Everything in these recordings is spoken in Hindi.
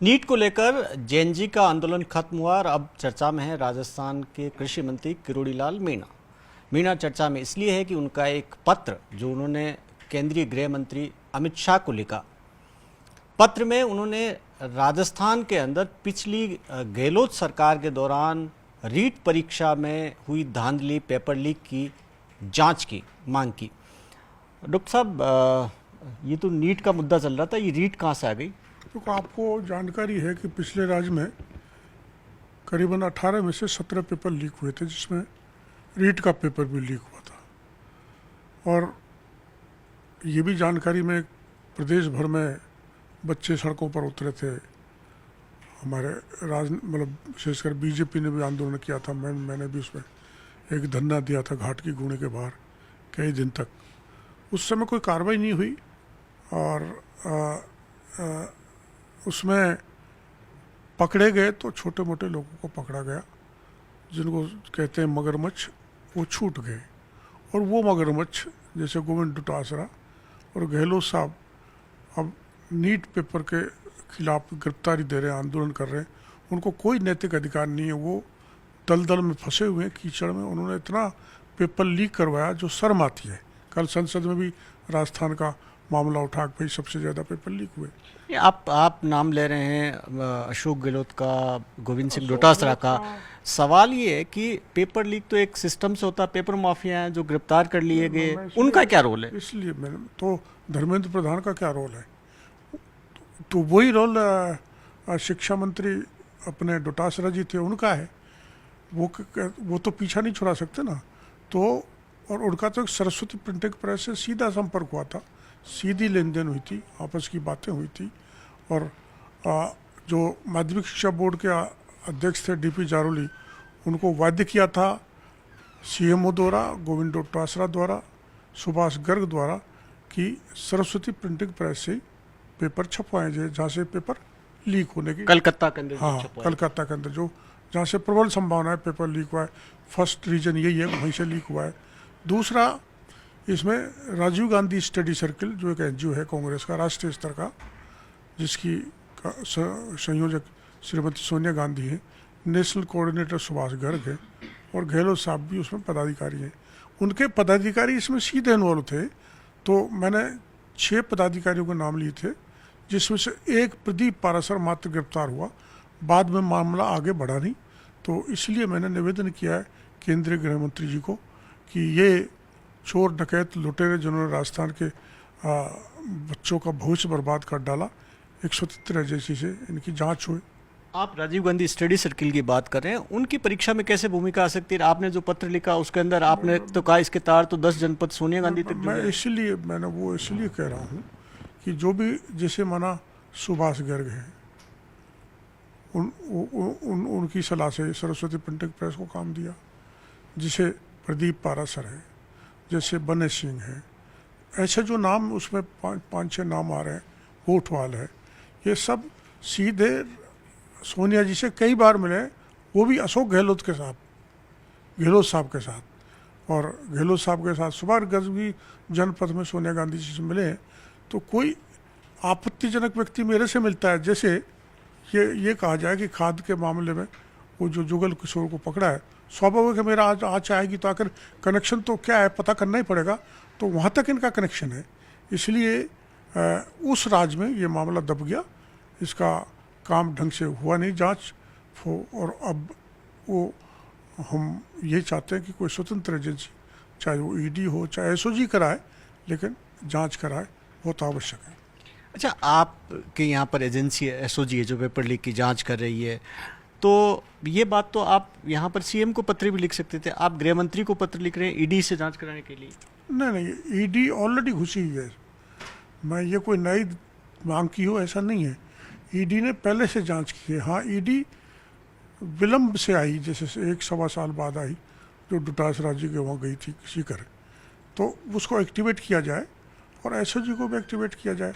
नीट को लेकर जेएनजी का आंदोलन खत्म हुआ और अब चर्चा में है राजस्थान के कृषि मंत्री किरोड़ी लाल मीणा। मीणा चर्चा में इसलिए है कि उनका एक पत्र जो उन्होंने केंद्रीय गृह मंत्री अमित शाह को लिखा, पत्र में उन्होंने राजस्थान के अंदर पिछली गहलोत सरकार के दौरान रीट परीक्षा में हुई धांधली, पेपर लीक की जांच की मांग की। डॉक्टर साहब, ये तो नीट का मुद्दा चल रहा था, ये रीट कहाँ से आ गई? तो आपको जानकारी है कि पिछले राज्य में करीबन 18 में से 17 पेपर लीक हुए थे, जिसमें रीट का पेपर भी लीक हुआ था। और ये भी जानकारी में प्रदेश भर में बच्चे सड़कों पर उतरे थे। हमारे मतलब विशेषकर बीजेपी ने भी आंदोलन किया था। मैंने भी उसमें एक धरना दिया था घाट की गुणे के बाहर कई दिन तक। उस समय कोई कार्रवाई नहीं हुई और उसमें पकड़े गए तो छोटे मोटे लोगों को पकड़ा गया, जिनको कहते हैं मगरमच्छ, वो छूट गए। और वो मगरमच्छ जैसे गोविंद डोटासरा और गहलोत साहब अब नीट पेपर के खिलाफ गिरफ्तारी दे रहे हैं, आंदोलन कर रहे हैं। उनको कोई नैतिक अधिकार नहीं है, वो दलदल में फंसे हुए हैं, कीचड़ में। उन्होंने इतना पेपर लीक करवाया जो शर्म आती है। कल संसद में भी राजस्थान का मामला उठा के भाई सबसे ज़्यादा पेपर लीक हुए। आप नाम ले रहे हैं अशोक गहलोत का, गोविंद सिंह डोटासरा का। सवाल ये है कि पेपर लीक तो एक सिस्टम से होता है, पेपर माफिया हैं जो गिरफ्तार कर लिए गए, उनका क्या रोल है? इसलिए मैंने तो धर्मेंद्र प्रधान का क्या रोल है? तो वही रोल शिक्षा मंत्री अपने डोटासरा जी थे, उनका है। वो तो पीछा नहीं छुड़ा सकते ना। तो और उनका तो एक सरस्वती प्रिंटिंग प्रेस से सीधा संपर्क हुआ था, सीधी लेन देन हुई थी, आपस की बातें हुई थी। और जो माध्यमिक शिक्षा बोर्ड के अध्यक्ष थे डीपी जारोली, उनको वाध्य किया था सीएमओ द्वारा, गोविंद डोटासरा द्वारा, सुभाष गर्ग द्वारा कि सरस्वती प्रिंटिंग प्रेस से पेपर छपवाए जाए जहाँ से पेपर लीक होने की। कलकत्ता के अंदर? हाँ, कलकत्ता के अंदर जो जहाँ से प्रबल संभावना है पेपर लीक हुआ है। फर्स्ट रीजन यही है, वहीं से लीक हुआ है। दूसरा, इसमें राजीव गांधी स्टडी सर्किल जो एक एनजीओ है कांग्रेस का राष्ट्रीय स्तर का, जिसकी संयोजक श्रीमती सोनिया गांधी है, नेशनल कोऑर्डिनेटर सुभाष गर्ग है और गहलोत साहब भी उसमें पदाधिकारी हैं। उनके पदाधिकारी इसमें सीधे इन्वॉल्व थे। तो मैंने 6 पदाधिकारियों के नाम लिए थे, जिसमें से एक प्रदीप पारासर मात्र गिरफ्तार हुआ। बाद में मामला आगे बढ़ा नहीं। तो इसलिए मैंने निवेदन किया है केंद्रीय गृह मंत्री जी को कि ये चोर डकैत लुटेरे जिन्होंने राजस्थान के बच्चों का भविष्य बर्बाद कर डाला, एक स्वतंत्र एजेंसी से इनकी जांच हुई। आप राजीव गांधी स्टडी सर्किल की बात कर रहे हैं, उनकी परीक्षा में कैसे भूमिका आ सकती है? आपने जो पत्र लिखा उसके अंदर आपने तो कहा इसके तार तो 10 जनपद सोनिया गांधी तक मैं इसलिए कह रहा हूँ कि जो भी जैसे माना सुभाष गर्ग है, उनकी सलाह से सरस्वती प्रिंटिंग प्रेस को काम दिया। जिसे प्रदीप पारासर है, जैसे बने सिंह है, ऐसे जो नाम उसमें 5-6 नाम आ रहे हैं, कोटवाल है, ये सब सीधे सोनिया जी से कई बार मिले। वो भी अशोक गहलोत के साथ, गहलोत साहब के साथ। और गहलोत साहब के साथ सुभाष गर्ग भी जनपद में सोनिया गांधी जी से मिले। तो कोई आपत्तिजनक व्यक्ति मेरे से मिलता है, जैसे ये कहा जाए कि खाद के मामले में वो जो जुगल किशोर को पकड़ा है, स्वाभाविक है मेरा आज आएगी तो आकर कनेक्शन तो क्या है पता करना ही पड़ेगा। तो वहाँ तक इनका कनेक्शन है, इसलिए उस राज्य में ये मामला दब गया। इसका काम ढंग से हुआ नहीं जांच। और अब वो हम ये चाहते हैं कि कोई स्वतंत्र एजेंसी, चाहे वो ईडी हो चाहे एसओजी कराए, लेकिन जांच कराए, बहुत आवश्यक है। अच्छा, आपके यहाँ पर एजेंसी एसओजी है जो पेपर लीक की जांच कर रही है, तो ये बात तो आप यहाँ पर सीएम को पत्र भी लिख सकते थे। आप गृह मंत्री को पत्र लिख रहे हैं ईडी से जांच कराने के लिए? नहीं, ईडी ऑलरेडी घुसी हुई है। मैं ये कोई नई मांग की हो ऐसा नहीं है। ईडी ने पहले से जांच की है। हाँ, ईडी विलम्ब से आई, जैसे 1-1.25 साल बाद आई, जो डोटासरा जी के वहाँ गई थी किसी कर, तो उसको एक्टिवेट किया जाए और एसओजी को भी एक्टिवेट किया जाए।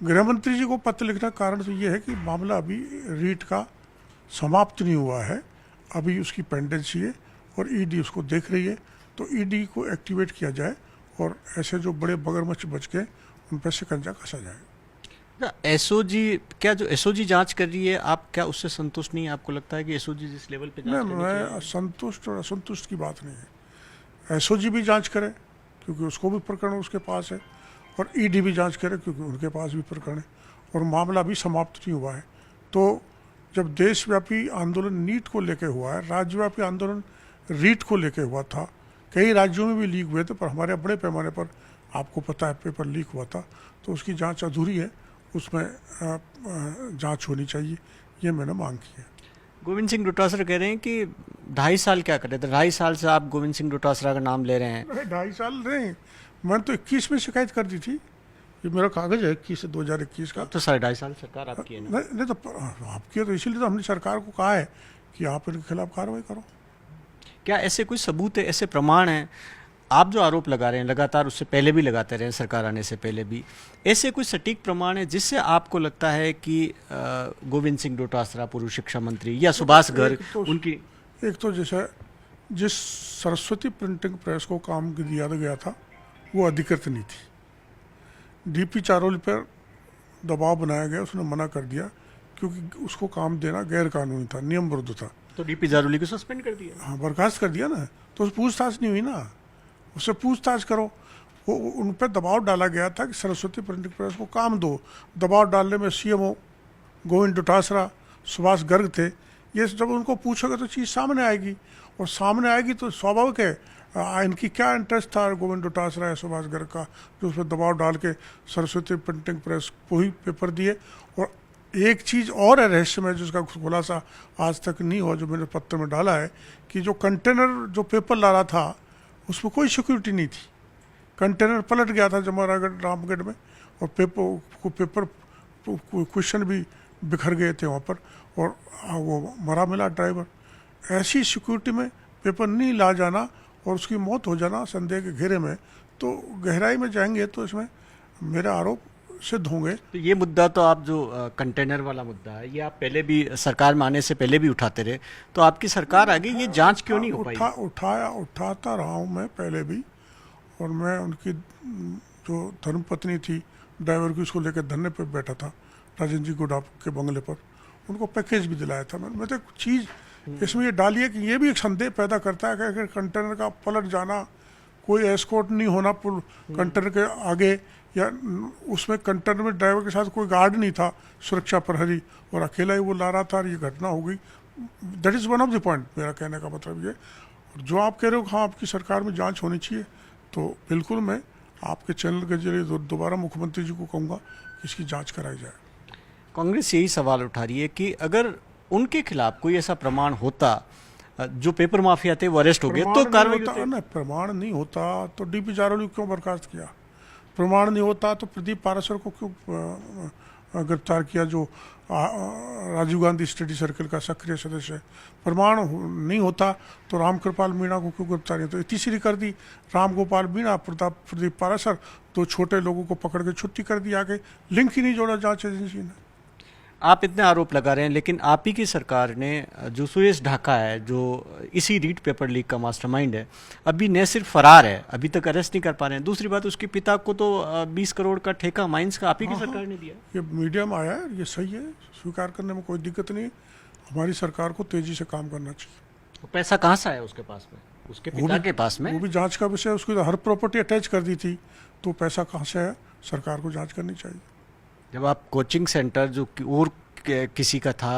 गृह मंत्री जी को पत्र लिखने का कारण तो ये है कि मामला अभी रीट का समाप्त नहीं हुआ है, अभी उसकी पेंडेंसी है और ईडी उसको देख रही है। तो ईडी को एक्टिवेट किया जाए और ऐसे जो बड़े मगरमच्छ बच गए उन पर शिकंजा कसा जाए। एसओजी, क्या जो एसओजी जांच कर रही है, आप क्या उससे संतुष्ट नहीं है? आपको लगता है कि एसओजी जिस लेवल पे नहीं, जांच करनी मैं चाहिए? संतुष्ट और असंतुष्ट की बात नहीं है। एसओजी भी जांच करे क्योंकि उसको भी प्रकरण उसके पास है, और ईडी भी जांच करे क्योंकि उनके पास भी प्रकरण है, और मामला भी समाप्त नहीं हुआ है। तो जब देशव्यापी आंदोलन नीट को लेके हुआ है, राज्यव्यापी आंदोलन रीट को लेके हुआ था, कई राज्यों में भी लीक हुए थे, पर हमारे बड़े पैमाने पर आपको पता है पेपर लीक हुआ था, तो उसकी जांच अधूरी है, उसमें जांच होनी चाहिए, ये मैंने मांग की है। गोविंद सिंह डोटासरा कह रहे हैं कि 2.5 साल क्या करे थे, 2.5 साल से आप गोविंद सिंह डोटासरा का नाम ले रहे हैं। नहीं, 2.5 साल नहीं, मैंने तो 21 में शिकायत कर दी थी, ये मेरा कागज है 21 से 2021 का। अब तो 2.5 साल सरकार आपकी है ना। नहीं तो आपकी है, तो इसीलिए तो हमने सरकार को कहा है कि आप इनके खिलाफ कार्रवाई करो। क्या ऐसे कोई सबूत है, ऐसे प्रमाण हैं? आप जो आरोप लगा रहे हैं लगातार, उससे पहले भी लगाते रहे, सरकार आने से पहले भी, ऐसे कोई सटीक प्रमाण है जिससे आपको लगता है कि गोविंद सिंह डोटासरा पूर्व शिक्षा मंत्री या सुभाष गर्ग उनकी एक तो जैसे जिस सरस्वती प्रिंटिंग प्रेस को काम दिया गया था वो अधिकृत नहीं थी। डीपी चारोली पर दबाव बनाया गया, उसने मना कर दिया क्योंकि उसको काम देना गैर कानूनी था, नियम विरुद्ध था। तो डीपी जारोली को सस्पेंड कर दिया। हाँ, बर्खास्त कर दिया ना, तो उस पूछताछ नहीं हुई ना, उससे पूछताछ करो। वो उन पर दबाव डाला गया था कि सरस्वती प्रिंटिंग प्रेस को काम दो। दबाव डालने में सीएमओ गोविंद डोटासरा, सुभाष गर्ग थे। ये जब उनको पूछोगे तो चीज़ सामने आएगी, और सामने आएगी तो स्वाभाविक है इनकी क्या इंटरेस्ट था गोविंद डोटासरा या सुभाष गर्ग का, जो उस पर दबाव डाल के सरस्वती प्रिंटिंग प्रेस को ही पेपर दिए। और एक चीज़ और है रहस्यमय, जिसका खुलासा आज तक नहीं हुआ, जो मैंने पत्र में डाला है, कि जो कंटेनर जो पेपर ला रहा था उसमें कोई सिक्योरिटी नहीं थी। कंटेनर पलट गया था जमरागढ़ रामगढ़ में, और पेपर क्वेश्चन भी बिखर गए थे वहाँ पर, और वो मरा मिला ड्राइवर। ऐसी सिक्योरिटी में पेपर नहीं ला जाना और उसकी मौत हो जाना संदेह के घेरे में, तो गहराई में जाएंगे तो इसमें मेरे आरोप सिद्ध होंगे। तो ये मुद्दा तो आप जो कंटेनर वाला मुद्दा है, ये आप पहले भी सरकार में आने से पहले भी उठाते रहे, तो आपकी सरकार आ गई, ये जांच क्यों नहीं हो पाई? उठाता रहा हूँ मैं पहले भी, और मैं उनकी जो धर्मपत्नी थी ड्राइवर की, उसको लेकर धरने पर बैठा था राजेंद्र जी गुडा के बंगले पर, उनको पैकेज भी दिलाया था। मैं तो एक चीज़ इसमें ये डाली है कि ये भी एक संदेह पैदा करता है कि अगर कंटेनर का पलट जाना, कोई एस्कॉर्ट नहीं होना पुल कंटेनर के आगे, या उसमें कंटेनर में ड्राइवर के साथ कोई गार्ड नहीं था, सुरक्षा प्रहरी, और अकेला ही वो ला रहा था, और ये घटना हो गई। That is one of the point. मेरा कहने का मतलब ये, जो आप कह रहे हो हाँ आपकी सरकार में जांच होनी चाहिए, तो बिल्कुल मैं आपके चैनल के जरिए दोबारा मुख्यमंत्री जी को कहूँगा कि इसकी जाँच कराई जाए। कांग्रेस यही सवाल उठा रही है कि अगर उनके खिलाफ कोई ऐसा प्रमाण होता, जो पेपर माफिया थे वो अरेस्ट हो गए, तो कार्रवाई होती। नहीं, प्रमाण नहीं होता तो डीपी जारोली क्यों बर्खास्त किया? प्रमाण नहीं होता तो प्रदीप पाराशर को क्यों गिरफ्तार किया, जो राजीव गांधी स्टडी सर्कल का सक्रिय सदस्य है? प्रमाण नहीं होता तो रामकृपाल मीणा को क्यों गिरफ्तार किया? तो तीसरी कर दी राम गोपाल मीणा, प्रदीप पाराशर, दो छोटे लोगों को पकड़ के छुट्टी कर दी आगे, लिंक ही नहीं जोड़ा जांच एजेंसी ने। आप इतने आरोप लगा रहे हैं, लेकिन आप ही की सरकार ने जो सुरेश ढाका है, जो इसी रीट पेपर लीक का मास्टरमाइंड है, अभी न सिर्फ फरार है, अभी तक अरेस्ट नहीं कर पा रहे हैं, दूसरी बात उसके पिता को तो 20 करोड़ का ठेका माइंस का आप ही की सरकार ने दिया। ये मीडिया में आया है, ये सही है, स्वीकार करने में कोई दिक्कत नहीं है। हमारी सरकार को तेजी से काम करना चाहिए। तो पैसा कहाँ से आया उसके पास में, उसके पिता के पास में? वो भी जांच का विषय, उसकी हर प्रॉपर्टी अटैच कर दी थी, तो पैसा कहाँ से आया, सरकार को जांच करनी चाहिए। जब आप कोचिंग सेंटर जो और किसी का था,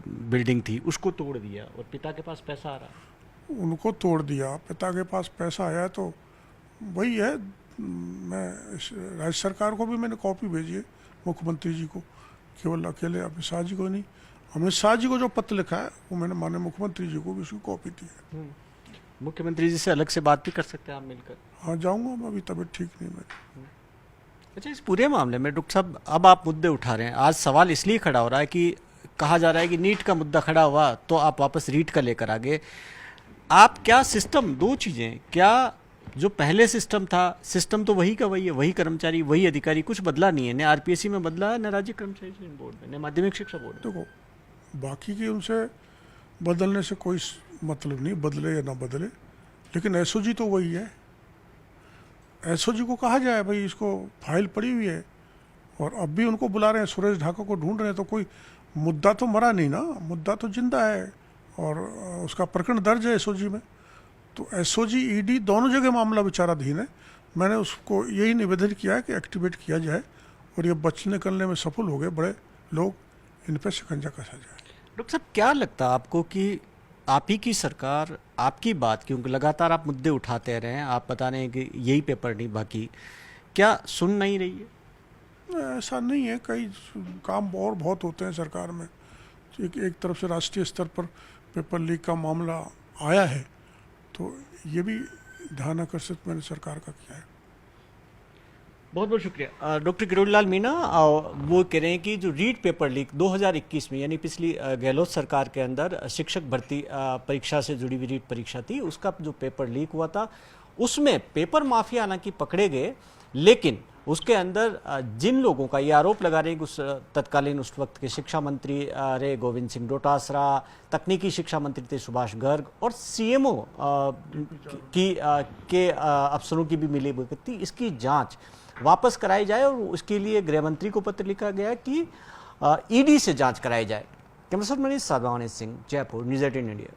बिल्डिंग थी, उसको तोड़ दिया और पिता के पास पैसा आ रहा, उनको तोड़ दिया, पिता के पास पैसा आया, तो वही है। मैं राज्य सरकार को भी मैंने कॉपी भेजी है, मुख्यमंत्री जी को, केवल अकेले अमित शाह जी को नहीं। अमित शाह जी को जो पत्र लिखा है वो मैंने माननीय मुख्यमंत्री जी को भी उसकी कॉपी दी है। मुख्यमंत्री जी से अलग से बात भी कर सकते हैं आप मिलकर? हाँ, जाऊँगा मैं, अभी तबीयत ठीक नहीं मेरी। अच्छा, इस पूरे मामले में डॉक्टर साहब, अब आप मुद्दे उठा रहे हैं, आज सवाल इसलिए खड़ा हो रहा है कि कहा जा रहा है कि नीट का मुद्दा खड़ा हुआ तो आप वापस रीट का लेकर आ गए। आप क्या सिस्टम, दो चीज़ें, क्या जो पहले सिस्टम था, सिस्टम तो वही का वही है, वही कर्मचारी, वही अधिकारी, कुछ बदला नहीं है, न आरपीएससी में बदला है, न राज्य कर्मचारी बोर्ड में, न माध्यमिक शिक्षा बोर्ड में। देखो, बाकी की उनसे बदलने से कोई मतलब नहीं, बदले या ना बदले, लेकिन एसओजी तो वही है। एसओजी को कहा जाए भाई इसको फाइल पड़ी हुई है और अब भी उनको बुला रहे हैं, सुरेश ढाका को ढूंढ रहे हैं, तो कोई मुद्दा तो मरा नहीं ना, मुद्दा तो जिंदा है और उसका प्रकरण दर्ज है एसओजी में। तो एसओजी ईडी दोनों जगह मामला विचाराधीन है। मैंने उसको यही निवेदन किया है कि एक्टिवेट किया जाए और ये बचने निकलने में सफल हो गए बड़े लोग, इन पर शिकंजा कसा जाए। डॉक्टर साहब, क्या लगता है आपको कि आप ही की सरकार आपकी बात, क्योंकि लगातार आप मुद्दे उठाते रहे हैं, आप बता रहे हैं कि यही पेपर नहीं, बाकी क्या सुन नहीं रही है? ऐसा नहीं है, कई काम और बहुत होते हैं सरकार में। एक तरफ से राष्ट्रीय स्तर पर पेपर लीक का मामला आया है, तो ये भी ध्यान आकर्षित मैंने सरकार का किया है। बहुत बहुत शुक्रिया। डॉक्टर किरोड़ीलाल मीणा वो कह रहे हैं कि जो रीट पेपर लीक 2021 में, यानी पिछली गहलोत सरकार के अंदर शिक्षक भर्ती परीक्षा से जुड़ी हुई रीट परीक्षा थी, उसका जो पेपर लीक हुआ था उसमें पेपर माफिया हालांकि पकड़े गए, लेकिन उसके अंदर जिन लोगों का ये आरोप लगा रहे हैं कि उस तत्कालीन उस वक्त के शिक्षा मंत्री रहे गोविंद सिंह डोटासरा, तकनीकी शिक्षा मंत्री थे सुभाष गर्ग और सीएमओ के अफसरों की भी मिली भगत थी, इसकी जांच वापस कराई जाए और उसके लिए गृह मंत्री को पत्र लिखा गया कि ईडी से जांच कराई जाए। Camera person Manish Sadhwani Singh, Jaipur, news 18 India.